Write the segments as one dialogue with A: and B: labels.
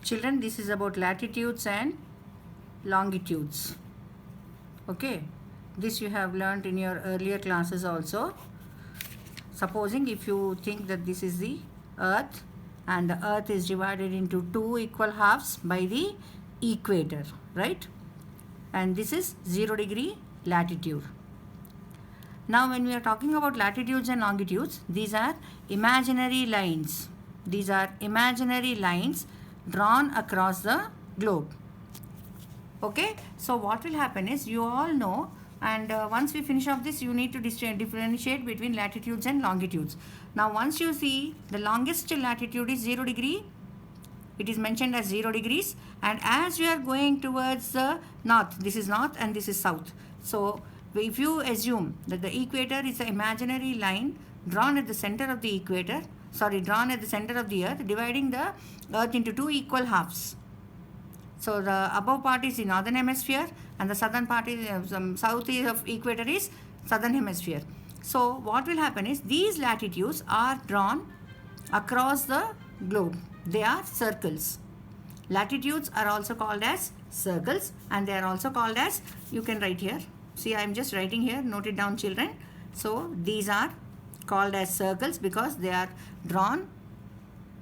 A: Children, this is about latitudes and longitudes. Okay, this you have learnt in your earlier classes also. Supposing if you think that this is the earth and the earth is divided into two equal halves by the equator, right? And this is 0 degree latitude. Now when we are talking about latitudes and longitudes, these are imaginary lines. These are imaginary lines drawn across the globe. Okay, so what will happen is, you all know, and once we finish off this, you need to differentiate between latitudes and longitudes. Now once you see, the longest latitude is 0 degree. It is mentioned as 0 degrees, and as you are going towards the north, this is north and this is south. So if you assume that the equator is an imaginary line drawn at the center of the equator, drawn at the center of the earth, dividing the earth into two equal halves. So the above part is the northern hemisphere and the southern part is south of equator is southern hemisphere. So what will happen is, these latitudes are drawn across the globe. They are circles. Latitudes are also called as circles, and they are also called as, you can write here. See, I am just writing here, note it down children. So these are called as circles because they are drawn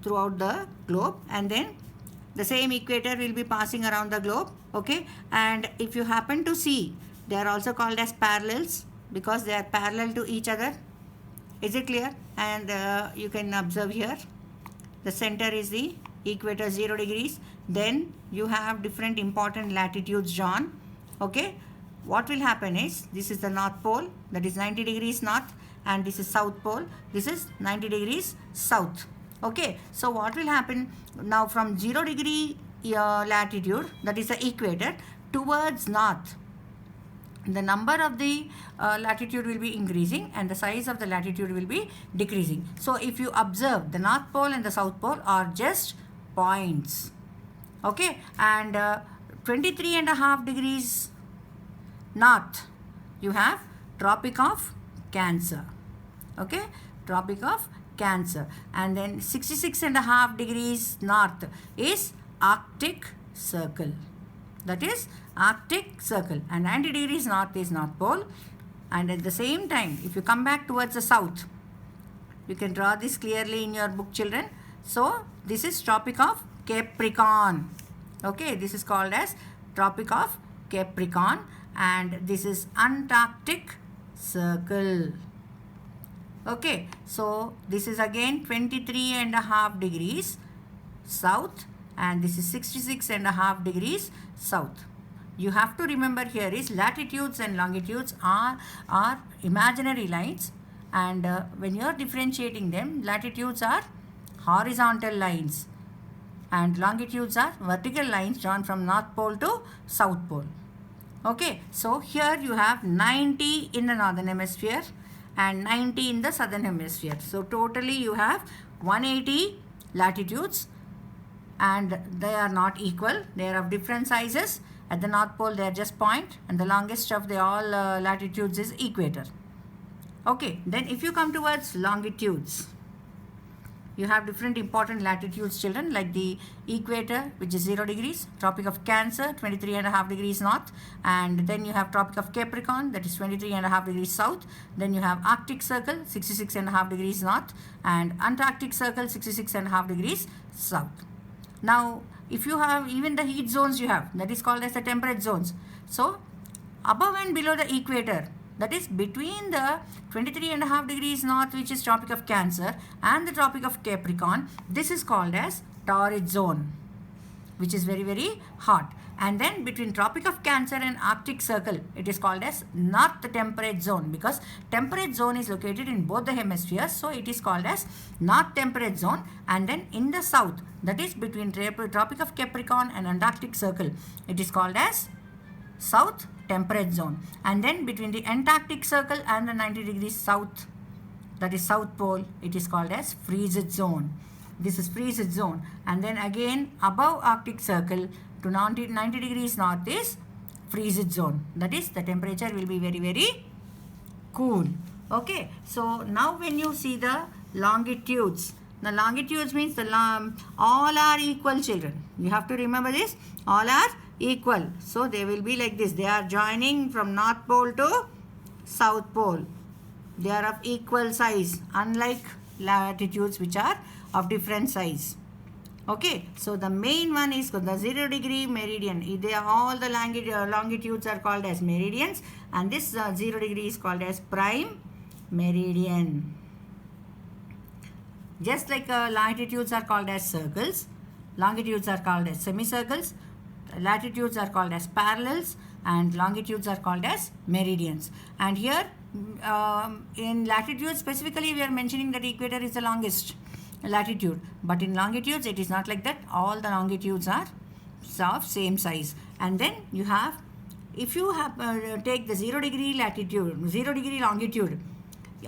A: throughout the globe, and then the same equator will be passing around the globe. Okay, and if you happen to see, they are also called as parallels because they are parallel to each other. Is it clear? And you can observe here, the center is the equator 0 degrees. Then you have different important latitudes drawn. Okay, what will happen is, this is the north pole, that is 90 degrees north, and this is south pole, this is 90 degrees south. Okay, so what will happen now, from 0 degree latitude, that is the equator, towards north, the number of the latitude will be increasing and the size of the latitude will be decreasing. So if you observe, the north pole and the south pole are just points. Okay, and 23.5 degrees north, you have Tropic of Cancer. Okay, Tropic of Cancer. And then 66.5 degrees north is Arctic Circle. That is Arctic Circle. And 90 degrees north is North Pole. And at the same time, if you come back towards the south, you can draw this clearly in your book, children. So this is Tropic of Capricorn. Okay, this is called as Tropic of Capricorn, and this is Antarctic Circle. Okay, so this is again 23.5 degrees south, and this is 66.5 degrees south. You have to remember here is, latitudes and longitudes are imaginary lines, and when you are differentiating them, latitudes are horizontal lines and longitudes are vertical lines drawn from North Pole to South Pole. Okay, so here you have 90 in the northern hemisphere and 90 in the southern hemisphere. So totally you have 180 latitudes, and they are not equal. They are of different sizes. At the North Pole they are just point, and the longest of the all latitudes is equator. Okay, then if you come towards longitudes, you have different important latitudes, children, like the equator, which is 0 degrees, Tropic of Cancer, 23.5 degrees north, and then you have Tropic of Capricorn, that is 23.5 degrees south. Then you have Arctic Circle, 66.5 degrees north, and Antarctic Circle, 66.5 degrees south. Now, if you have even the heat zones, you have, that is called as the temperate zones. So, above and below the equator, that is between the 23.5 degrees north, which is Tropic of Cancer, and the Tropic of Capricorn, this is called as torrid zone, which is very, very hot. And then between Tropic of Cancer and Arctic Circle, it is called as North Temperate Zone, because temperate zone is located in both the hemispheres, so it is called as North Temperate Zone. And then in the south, that is between Tropic of Capricorn and Antarctic Circle, it is called as South Temperate Zone. And then between the Antarctic Circle and the 90 degrees south, that is South Pole, it is called as Freeze Zone. This is Freeze Zone. And then again above Arctic Circle to 90 degrees north is Freeze Zone. That is, the temperature will be very, very cool. Okay, so now when you see the longitudes, The longitudes means all are equal, children. You have to remember this. All are equal. So they will be like this. They are joining from North Pole to South Pole. They are of equal size, unlike latitudes which are of different size. Okay, so the main one is the 0 degree meridian. They are all the longitudes are called as meridians, and this 0 degree is called as prime meridian. Just like latitudes are called as circles, longitudes are called as semicircles, latitudes are called as parallels, and longitudes are called as meridians. And here in latitude specifically we are mentioning that equator is the longest latitude, but in longitudes it is not like that. All the longitudes are of same size. And then you have, if you have take the 0 degree latitude, 0 degree longitude,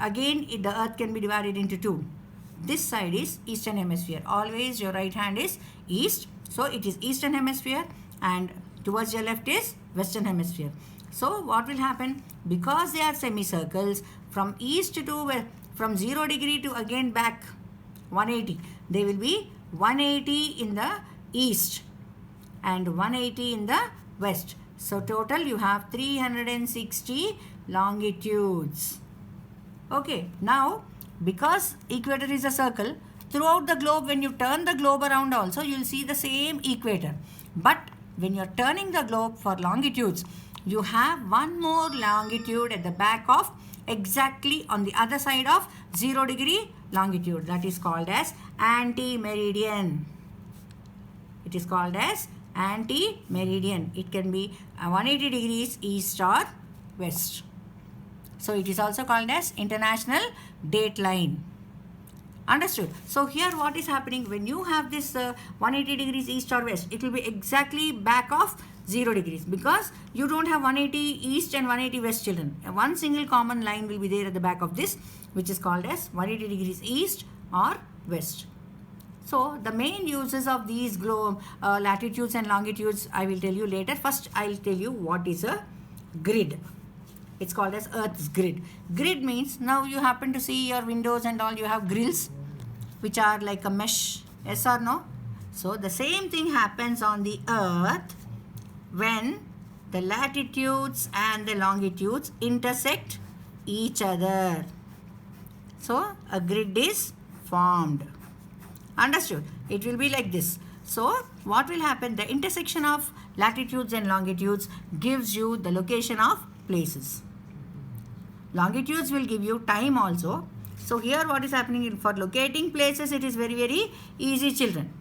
A: again the earth can be divided into two. This side is eastern hemisphere. Always your right hand is east, so it is eastern hemisphere, and towards your left is western hemisphere. So what will happen, because they are semicircles, from east to from 0 degree to again back 180, they will be 180 in the east and 180 in the west. So total you have 360 longitudes. Okay, now because equator is a circle, throughout the globe, when you turn the globe around also, you will see the same equator. But when you are turning the globe for longitudes, you have one more longitude at the back of, exactly on the other side of 0 degree longitude. That is called as anti-meridian. It is called as anti-meridian. It can be 180 degrees east or west. So it is also called as international date line. Understood? So here what is happening, when you have this 180 degrees east or west, it will be exactly back of 0 degrees, because you don't have 180 east and 180 west, children. One single common line will be there at the back of this, which is called as 180 degrees east or west. So the main uses of these latitudes and longitudes I will tell you later. First I will tell you what is a grid. It's called as Earth's grid. Grid means, now you happen to see your windows and all, you have grills which are like a mesh, yes or no? So the same thing happens on the Earth when the latitudes and the longitudes intersect each other. So a grid is formed. Understood? It will be like this. So what will happen? The intersection of latitudes and longitudes gives you the location of places. Longitudes will give you time also. So here what is happening, for locating places, it is very, very easy, children.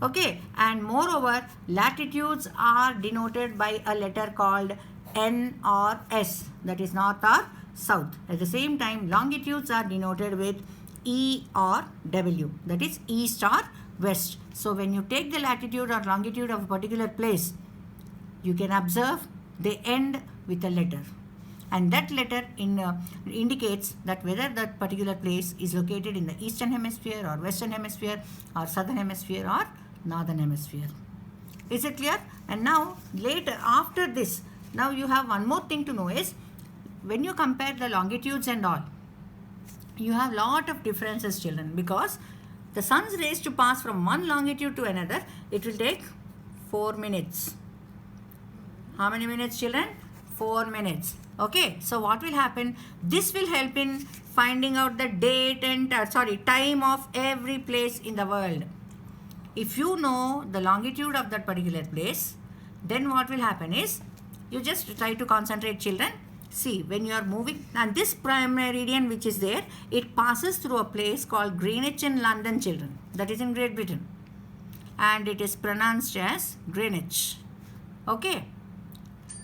A: Okay, and moreover, latitudes are denoted by a letter called N or S, that is north or south. At the same time, longitudes are denoted with E or W, that is east or west. So when you take the latitude or longitude of a particular place, you can observe they end with a letter, and that letter indicates that whether that particular place is located in the eastern hemisphere or western hemisphere or southern hemisphere or northern hemisphere. Is it clear? And now later, after this, now you have one more thing to know is, when you compare the longitudes and all, you have lot of differences, children, because the sun's rays to pass from one longitude to another, it will take 4 minutes. How many minutes, children? 4 minutes. Okay, so what will happen? This will help in finding out the date and time of every place in the world. If you know the longitude of that particular place, then what will happen is, you just try to concentrate, children. See, when you are moving, and this prime meridian which is there, it passes through a place called Greenwich in London, children. That is in Great Britain. And it is pronounced as Greenwich. Okay.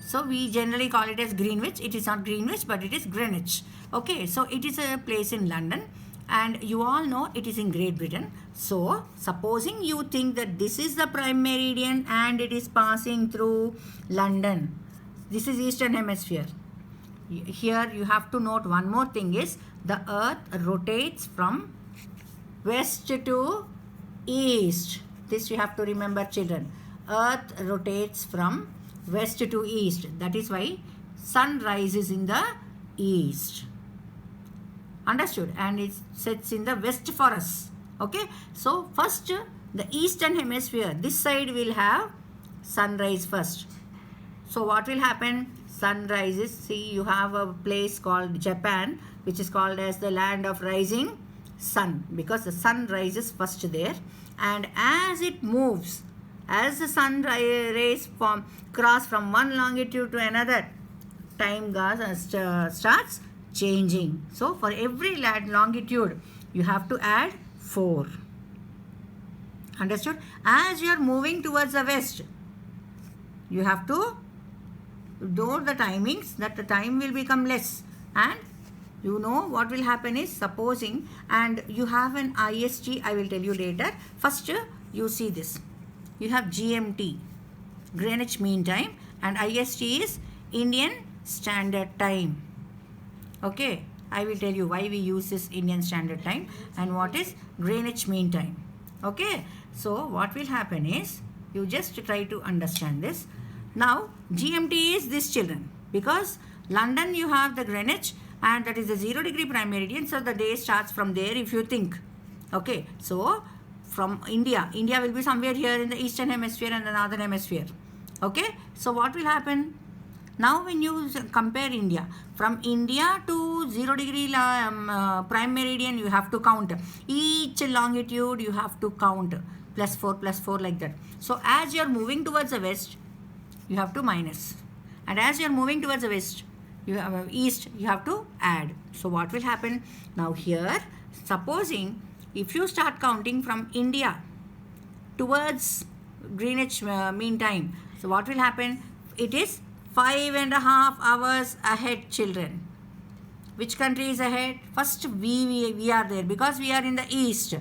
A: So we generally call it as Greenwich. It is not Greenwich, but it is Greenwich. Okay, so it is a place in London, and you all know it is in Great Britain. So supposing you think that this is the prime meridian and it is passing through London. This is Eastern Hemisphere. Here you have to note one more thing is, the earth rotates from west to east. This you have to remember, children. Earth rotates from west to east. That is why sun rises in the east. Understood? And it sets in the west for us. Okay, so first the eastern hemisphere, this side will have sunrise first. So what will happen? Sun rises. See, you have a place called Japan, which is called as the land of rising sun, because the sun rises first there, and as it moves, as the sun rays cross from one longitude to another, time starts changing. So for every longitude you have to add 4. Understood? As you are moving towards the west, you have to do the timings, that the time will become less, and you know what will happen is, supposing, and you have an IST, I will tell you later. First you see this, you have GMT, Greenwich Mean Time, and IST is Indian Standard Time. Okay, I will tell you why we use this Indian Standard Time and what is Greenwich Mean Time. Okay, so what will happen is, you just try to understand this. Now GMT is this, children, because London you have the Greenwich, and that is the 0 degree prime meridian, so the day starts from there if you think. Okay, so from India will be somewhere here in the eastern hemisphere and the northern hemisphere. Okay, so what will happen? Now when you compare India, from India to 0 degree prime meridian, you have to count. Each longitude you have to count, +4 like that. So as you are moving towards the west, you have to minus, and as you are moving towards the west, you have east, you have to add. So what will happen? Now here, supposing if you start counting from India towards Greenwich Mean Time, so what will happen? It is 5.5 hours ahead, children. Which country is ahead? First we are there, because we are in the east.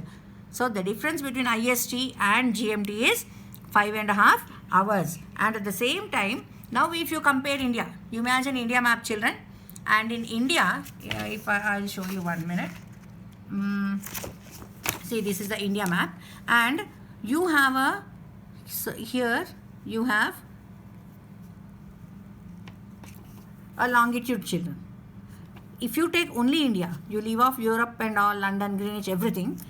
A: So the difference between IST and GMT is 5.5 hours. And at the same time, now if you compare India, you imagine India map, children, and in India, if I'll show you 1 minute. See, this is the India map, and you have a, so here you have a longitude, children. If you take only India, you leave off Europe and all, London, Greenwich, everything,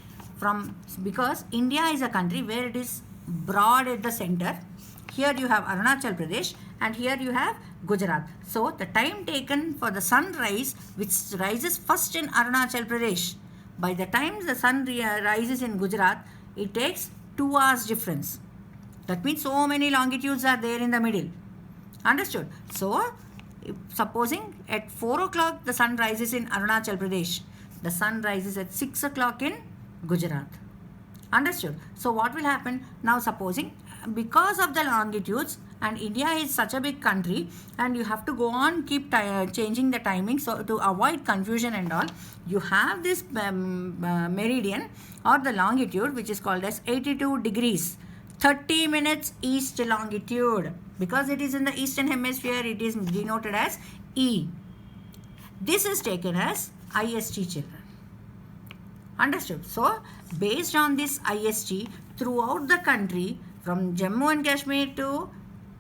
A: because India is a country where it is broad at the center. Here you have Arunachal Pradesh, and here you have Gujarat. So the time taken for the sunrise, which rises first in Arunachal Pradesh, by the time the sun rises in Gujarat, it takes 2 hours difference. That means so many longitudes are there in the middle. Understood? So supposing at 4 o'clock the sun rises in Arunachal Pradesh, the sun rises at 6 o'clock in Gujarat. Understood? So what will happen? Now supposing, because of the longitudes, and India is such a big country, and you have to go on keep changing the timing, so to avoid confusion and all, you have this meridian or the longitude, which is called as 82 degrees 30 minutes east longitude. Because it is in the eastern hemisphere, it is denoted as E. This is taken as IST, children. Understood? So based on this IST, throughout the country, from Jammu and Kashmir to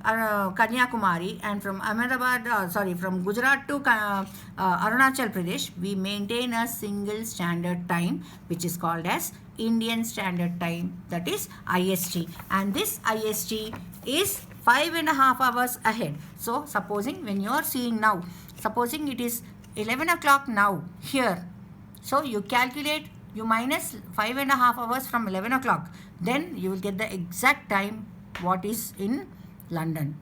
A: Kanyakumari, and from from Gujarat to Arunachal Pradesh, we maintain a single standard time, which is called as Indian Standard Time, that is IST. And this IST is 5.5 hours ahead. So supposing when you are seeing now, supposing it is 11 o'clock now here, so you calculate, you minus 5.5 hours from 11 o'clock, then you will get the exact time what is in London.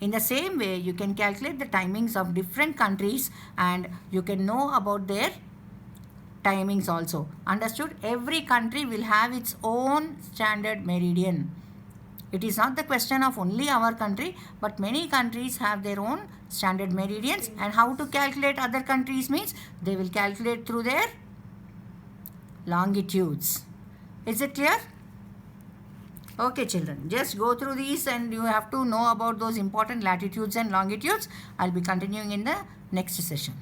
A: In the same way, you can calculate the timings of different countries, and you can know about their timings also. Understood? Every country will have its own standard meridian. It is not the question of only our country, but many countries have their own standard meridians. And how to calculate other countries means they will calculate through their longitudes. Is it clear? Okay, children, just go through these, and you have to know about those important latitudes and longitudes. I'll be continuing in the next session.